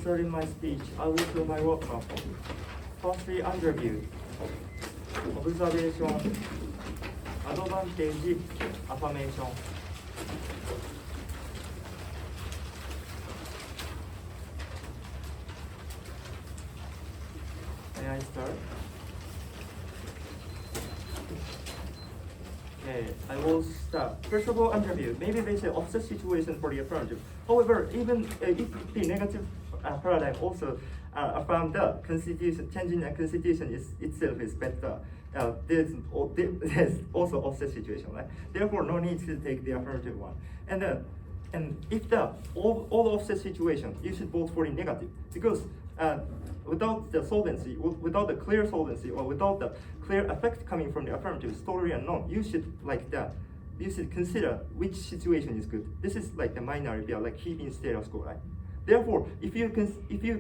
starting my speech, I will do my workshop. Firstly, underview, observation, advantage, affirmation. May I start? Okay, I will start. First of all, underview. Maybe they say offset situation for the affirmative. However, even if the negative paradigm also affirm the constitution, changing the constitution itself is better. There's also offset situation, right? Therefore, no need to take the affirmative one. And if all offset situation, you should vote for the negative because without the solvency, without the clear solvency, or without the clear effect coming from the affirmative, is totally unknown. You should you should consider which situation is good. This is like the minority, like keeping status quo, right? Therefore, if you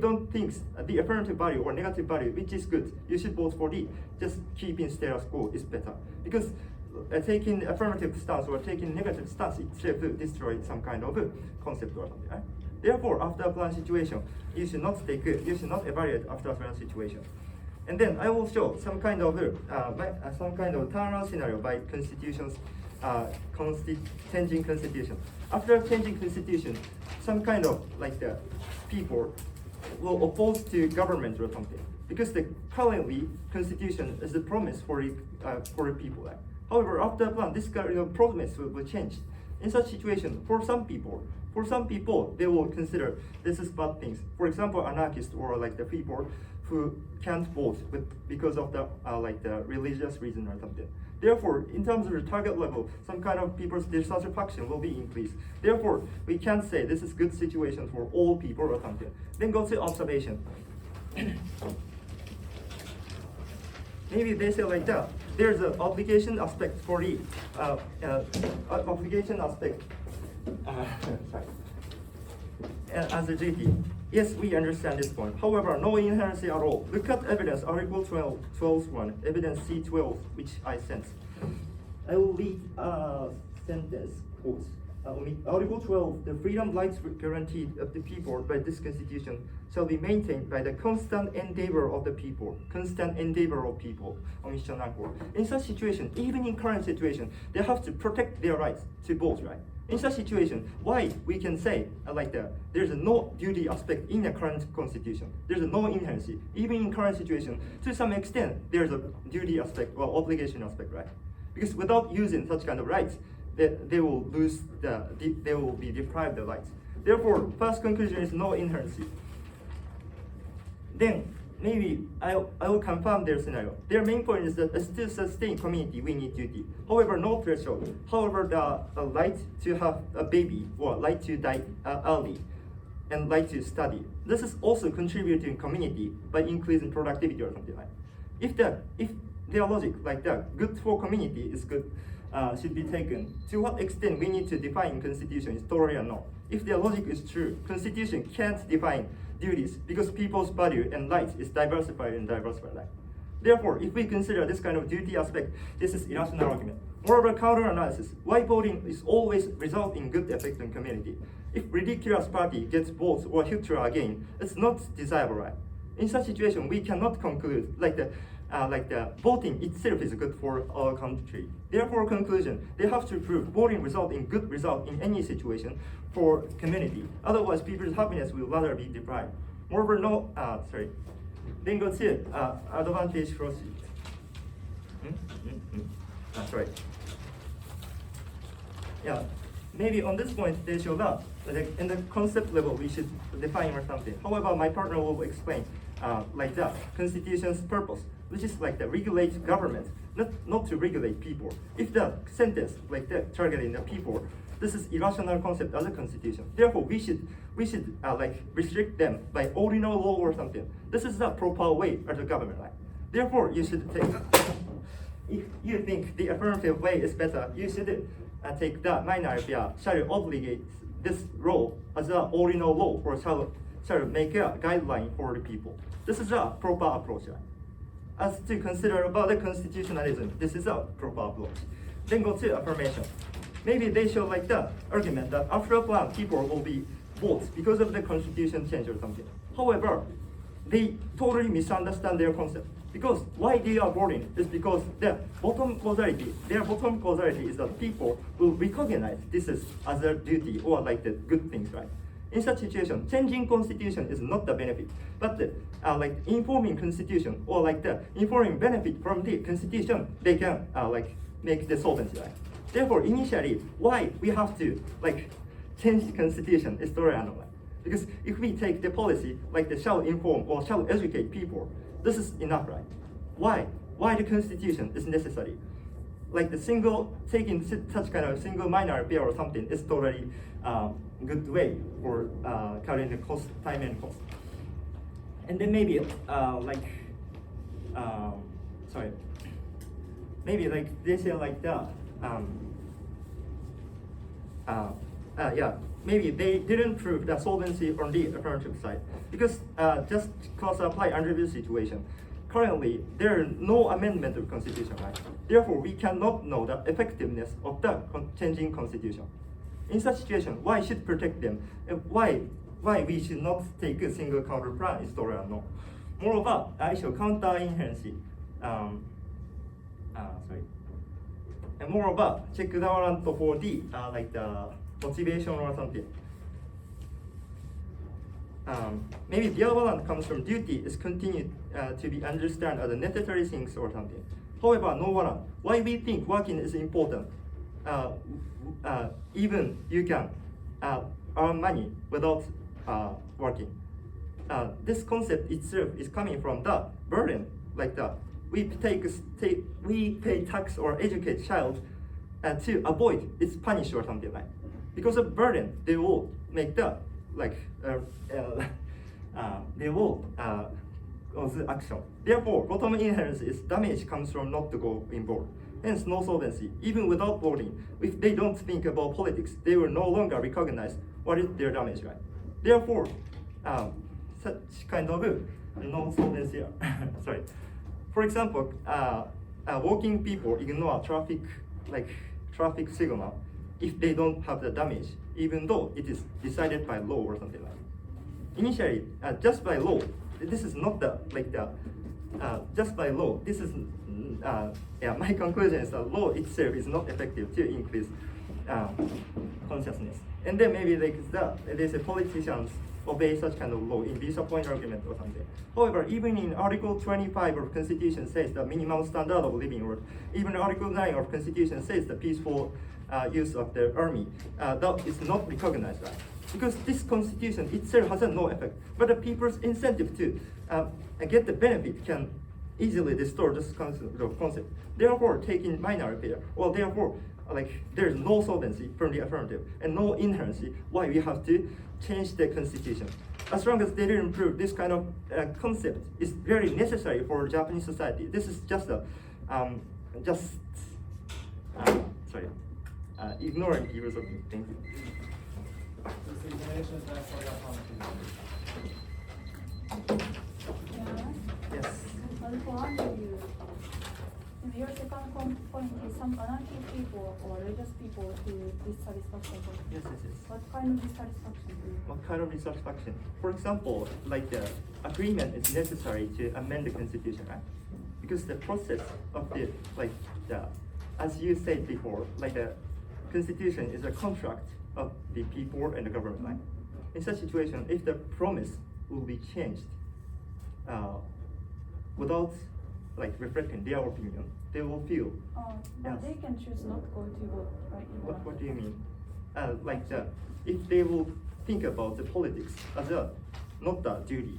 don't think the affirmative value or negative value which is good, you should vote for D. Just keeping status quo is better because taking affirmative stance or taking negative stance itself will destroy some kind of concept or something, right? Therefore, after a plan situation, you should not evaluate after a plan situation. And then I will show some kind of turnaround scenario by constitutions, changing constitution. After changing constitution, some kind of like the people will oppose to government or something because the currently constitution is the promise for the people. Right? However, after a plan, this kind of promise will change. In such situation, for some people, they will consider this is bad things. For example, anarchists or like the people who can't vote because of the the religious reason or something. Therefore, in terms of the target level, some kind of people's dissatisfaction will be increased. Therefore, we can't say this is good situation for all people or something. Then go to observation. Maybe they say like that. There's an obligation aspect for the obligation aspect. Sorry. As a JT. Yes, we understand this point. However, no inherency at all. Look at evidence, Article 12.1, evidence C12, which I sent. I will read a sentence, quotes. Article 12, the freedom rights guaranteed of the people by this constitution shall be maintained by the constant endeavor of the people. Constant endeavor of people. In such situation, even in current situation, they have to protect their rights to vote, right? In such situation, why we can say there's no duty aspect in the current constitution. There's no inherency. Even in current situation, to some extent, there's a duty aspect or obligation aspect, right? Because without using such kind of rights, they will they will be deprived of rights. Therefore, first conclusion is no inherency. Then maybe I will confirm their scenario. Their main point is that to sustain community, we need duty. However, no threshold. However, the right to have a baby or right to die early and right to study. This is also contributing community by increasing productivity or something like that. If their logic like that, good for community is good, should be taken. To what extent we need to define constitution is totally unknown. If their logic is true, constitution can't define duties because people's value and rights is diversified and diversified. Right? Therefore, if we consider this kind of duty aspect, this is irrational argument. Moreover, counter-analysis, why voting is always result in good effect on community. If ridiculous party gets votes or Hitler again, it's not desirable, right? In such situation, we cannot conclude like the voting itself is good for our country. Therefore, conclusion, they have to prove voting result in good result in any situation for community. Otherwise, people's happiness will rather be deprived. Moreover, Then go to advantage proceed. Sorry. Yeah, maybe on this point they show that in the concept level we should define or something. However, my partner will explain like that constitution's purpose, which is like to regulate government, not to regulate people. If the sentence like that targeting the people, this is irrational concept as a constitution. Therefore, we should restrict them by ordinary law or something. This is the proper way of the government, right? Therefore, you should take. If you think the affirmative way is better, you should take the minority shall obligate this law as an ordinary law or shall make a guideline for the people. This is a proper approach. Right? As to consider about the constitutionalism, this is a proper approach. Then go to affirmation. Maybe they show like the argument that after a plan, people will be votes because of the constitution change or something. However, they totally misunderstand their concept. Because why they are boarding is because their bottom causality is that people will recognize this as a duty or like the good things, right? In such situation, changing constitution is not the benefit, but like informing constitution or like the informing benefit from the constitution, they can like make the solvency, right? Therefore, initially, why we have to like change the constitution is totally unknown. Because if we take the policy like the shall inform or shall educate people, this is enough, right? Why? Why the constitution is necessary? Like the taking such kind of single minor repair or something is totally good way for cutting the cost, time and cost. And then maybe maybe like they say like that. Maybe they didn't prove the solvency on the affirmative side because just because apply under this situation. Currently, there is no amendment of constitution, right? Therefore, we cannot know the effectiveness of the changing constitution. In such situation, why should protect them? And why we should not take a single counter plan is totally unknown. Moreover, I show counter inherency. And moreover, check the warrant for the like the motivation or something. Maybe the other one comes from duty is continued to be understood as a necessary things or something. However, no one. Why we think working is important? Even you can earn money without working. This concept itself is coming from the burden, like that. We pay tax or educate child to avoid its punish or something like. Because of burden, they will make the like they will cause action. Therefore, bottom inheritance is damage comes from not to go involved. Hence, no solvency. Even without voting, if they don't think about politics, they will no longer recognize what is their damage, right? Therefore, such kind of no solvency. Sorry. For example, working people ignore traffic signal if they don't have the damage, even though it is decided by law or something like that. Initially, just by law, this is not just by law, this is, my conclusion is that law itself is not effective to increase consciousness. And then maybe they say politicians obey such kind of law in visa point argument or something. However, even in Article 25 of Constitution says the minimum standard of living, or even Article 9 of Constitution says the peaceful use of the army, that is not recognized, right? Because this constitution itself has no effect, but the people's incentive to get the benefit can easily distort this concept. Therefore, taking minor repair, or therefore, there is no solvency from the affirmative and no inherency. Why we have to change the constitution? As long as they didn't prove this kind of concept is very necessary for Japanese society. This is just a ignoring use of it. Thank you. This explanation is for Yes. Well, for interview, your second point is some anarchic people or religious people to dissatisfaction. Yes. What kind of dissatisfaction? What kind of dissatisfaction? For example, the agreement is necessary to amend the constitution, right? Because the process of as you said before, the constitution is a contract of the people and the government, right? In such situation, if the promise will be changed without reflecting their opinion, they will feel. But they can choose not go to vote, right? What do you mean? If they will think about the politics as not a duty,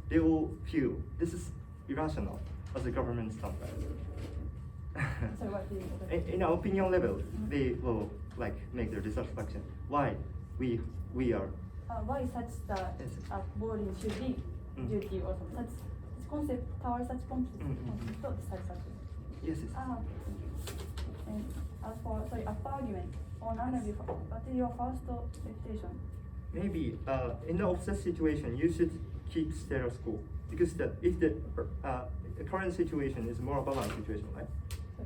they will feel this is irrational as a government standard. So what do you think? In our opinion level, they will make their dissatisfaction. Why we are? Why such boarding should be duty or such concept towards such concept of dissatisfaction? Yes. And as for argument on interview, what is your first expectation? Maybe in the offset situation, you should keep status quo, because if the current situation is more balanced situation, right?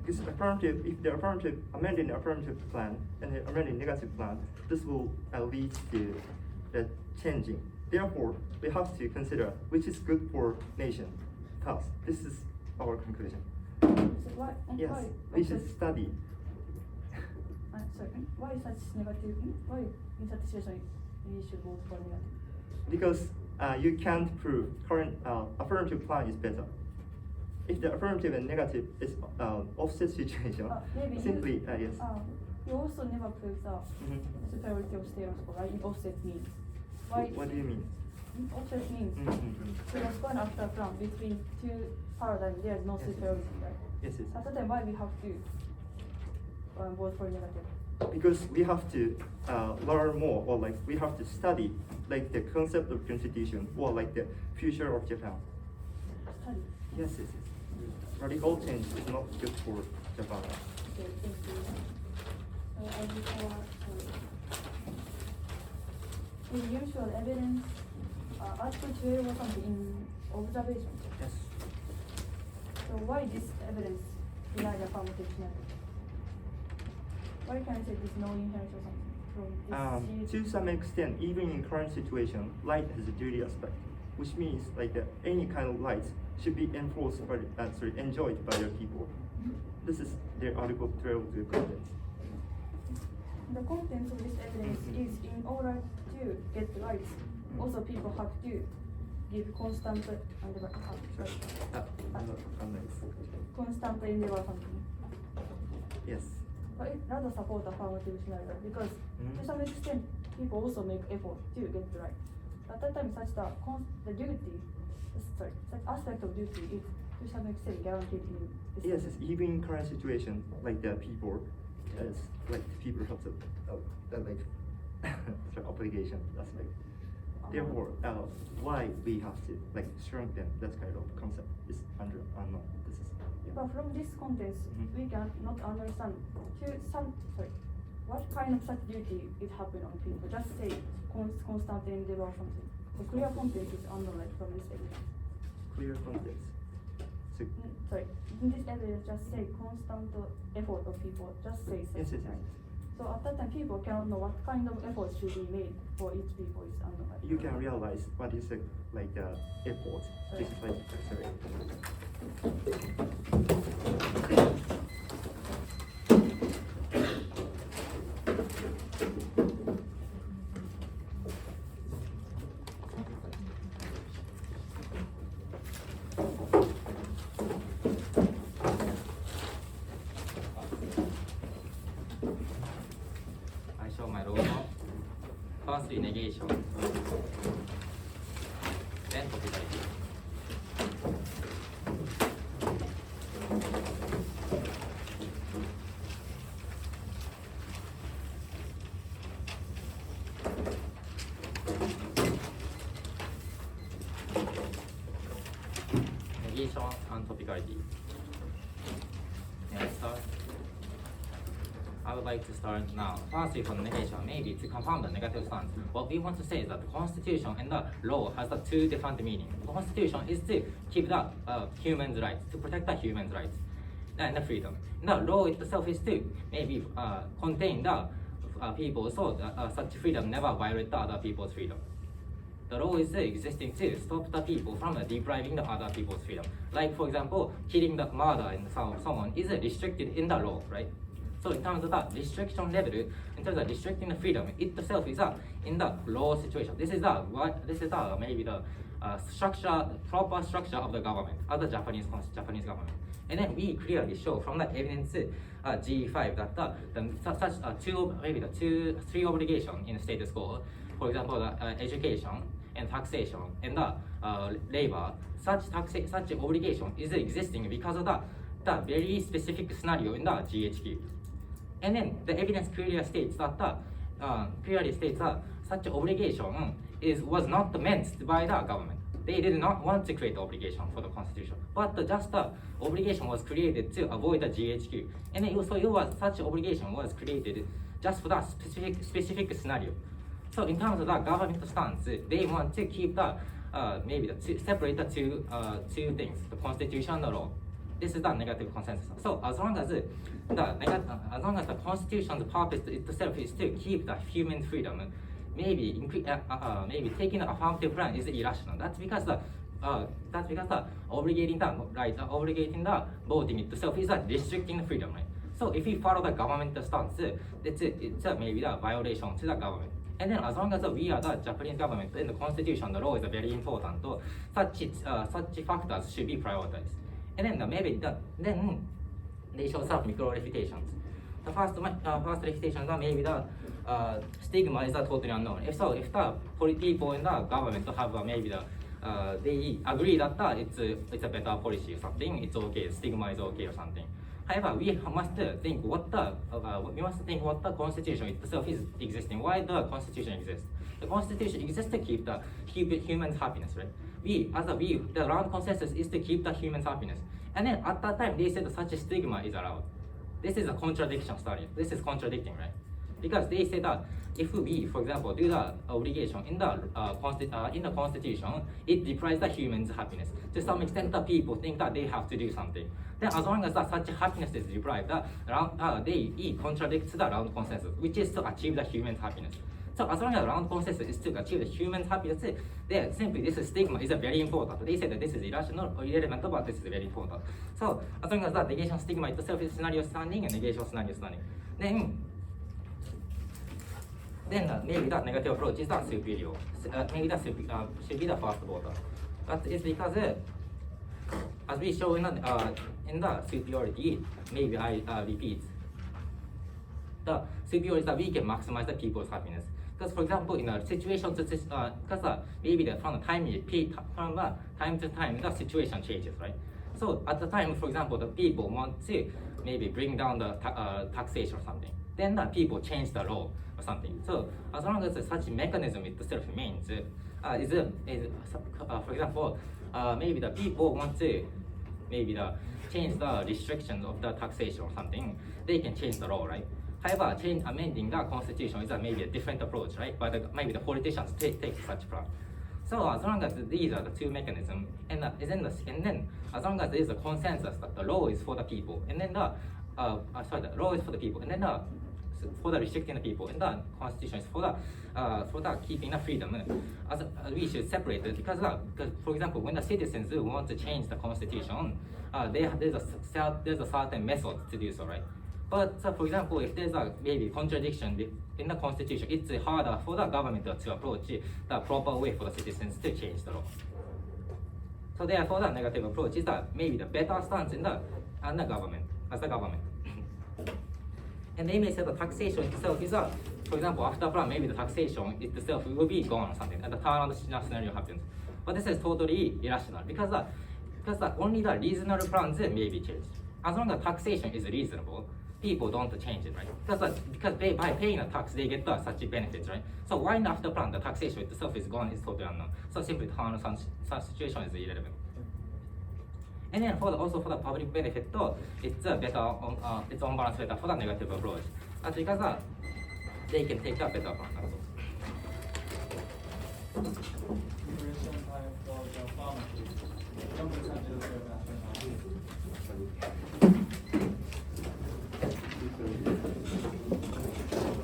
Because if the affirmative amending the affirmative plan and the amending negative plan, this will lead to the changing Therefore, we have to consider which is good for nation. Thus, this is our conclusion. So why? Yes, Why? we should study. Sorry. Why such negative? Why in such situation we should vote for negative? Because you can't prove current affirmative plan is better. If the affirmative and negative is offset situation, Maybe simply yes. You also never prove the Mhm. superiority of status quo, right? In offset means. Why? What do you mean? Offset means Mhm. so there's one after plan between two paradigms. There's no Yes, yes. superiority, right? Yes, yes. At that time, why we have to vote for negative? Because we have to learn more, or like we have to study like the concept of constitution, or like the future of Japan. Study. Yes, yes, yes. Radical change is not good for Japan. Okay, thank you. As before, in usual evidence, Article 12 or something in observation. Yes. So why this evidence deny the affirmative scenario? Why can I say there's no inherent or something from this? To some extent, even in current situation, light has a duty aspect, which means like any kind of light should be enforced by enjoyed by the people. This is the Article 12 contents. The contents of this evidence is in order to get rights. Also, people have to give constant constant endeavor or something. Yes. But it rather support affirmative scenario because to some extent people also make effort to get the right. At that time, such the duty, such aspect of duty is to some extent guaranteed in this. Yes, yes. Even in current situation, like the people, people have the obligation aspect. Therefore, why we have to like strengthen that kind of concept is unknown. This is But from this context, we can not understand what kind of such duty it happen on people. Just say constant endeavor or something. The clear context is unknown right, from this evidence. clear context. So, Sorry, in this evidence, just say constant effort of people. Just say such. yes, yes, right? yes. So at that time, people cannot know what kind of effort should be made for each people is unknown. Right? You can realize what is like the effort. This is like sorry. I show my row now. Firstly, negation. Then totality. Negation and topicality. Next start. I would like to start now. Firstly, for the negation, maybe to confirm the negative stance. What we want to say is that the Constitution and the law has the two different meanings. The Constitution is to keep the human's rights, to protect the human's rights and the freedom. The law itself is to maybe contain the people, so such freedom never violate the other people's freedom. The law is existing to stop the people from depriving the other people's freedom. Like, for example, killing the murder and someone is restricted in the law, right? So in terms of the restriction level, in terms of restricting the freedom, it itself is in the law situation. This is maybe the structure, proper structure of the government, of the Japanese government. And then we clearly show from the evidence G5 that three obligations in the status quo. For example, the education and taxation and the labor. Such obligation is existing because of the very specific scenario in the GHQ. And then the evidence clearly states that such obligation was not meant by the government. They did not want to create the obligation for the constitution, but just the obligation was created to avoid the GHQ. And then such obligation was created just for that specific scenario. So in terms of the government stance, they want to keep separate the two things, the constitution and the law. This is the negative consensus. So as long as the constitution's purpose itself is to keep the human freedom, maybe maybe taking an affirmative plan is irrational. That's because the obligating the voting itself is restricting the freedom, right? So if we follow the government stance, it's maybe the violation to the government. And then as long as we are the Japanese government and the constitution, the law is very important, so such factors should be prioritized. And then then they show some micro refutations. The first refutations are maybe the stigma is totally unknown. If the people in the government have maybe they agree that it's a better policy or something, it's okay, stigma is okay or something. However, we must think what the constitution itself is existing. Why the constitution exists? The constitution exists to keep the human's happiness, right? The round consensus is to keep the human's happiness. And then at that time, they said such a stigma is allowed. This is a contradiction study. This is contradicting, right? Because they say that if we, for example, do the obligation in the constitution, it deprives the human's happiness. To some extent, the people think that they have to do something. Then, as long as such happiness is deprived, it contradicts the round consensus, which is to achieve the human's happiness. So, as long as round consensus is to achieve the human's happiness, then simply this stigma is very important. They say that this is irrational or irrelevant, but this is very important. So, as long as the negation stigma itself is scenario standing and negation scenario standing, then maybe that negative approach is the superior. Maybe that should be the first order. But it's because, as we show in the superiority, maybe I repeat. The superior is that we can maximize the people's happiness. Because, for example, in a situation, because maybe from time to time, the situation changes, right? So at the time, for example, the people want to maybe bring down the taxation or something. Then the people change the law or something. So as long as such mechanism itself remains, for example, maybe the people want to change the restrictions of the taxation or something, they can change the law, right? However, amending the constitution is maybe a different approach, right? But maybe the politicians take such plan. So as long as these are the two mechanisms, and then as long as there is a consensus that the law is for the people, and then the law is for the people, and then for the restricting the people, and the constitution is for the keeping the freedom. We should separate it because for example, when the citizens want to change the constitution, there's a certain method to do so, right? But for example, if there's maybe contradiction in the constitution, it's harder for the government to approach the proper way for the citizens to change the law. So therefore, the negative approach is maybe the better stance in the government, as the government. And they may say the taxation itself is for example, after plan, maybe the taxation itself will be gone or something, and the turnaround scenario happens. But this is totally irrational because only the reasonable plans may be changed. As long as taxation is reasonable, people don't change it, right? Because by paying a tax, they get such benefits, right? So why after plan, the taxation itself is gone is totally unknown. So simply turnaround such situation is irrelevant. And then also for the public benefit, it's better it's on balance better for the negative approach. That's because they can take the better plan. Duration time for the pharmacy. 430秒。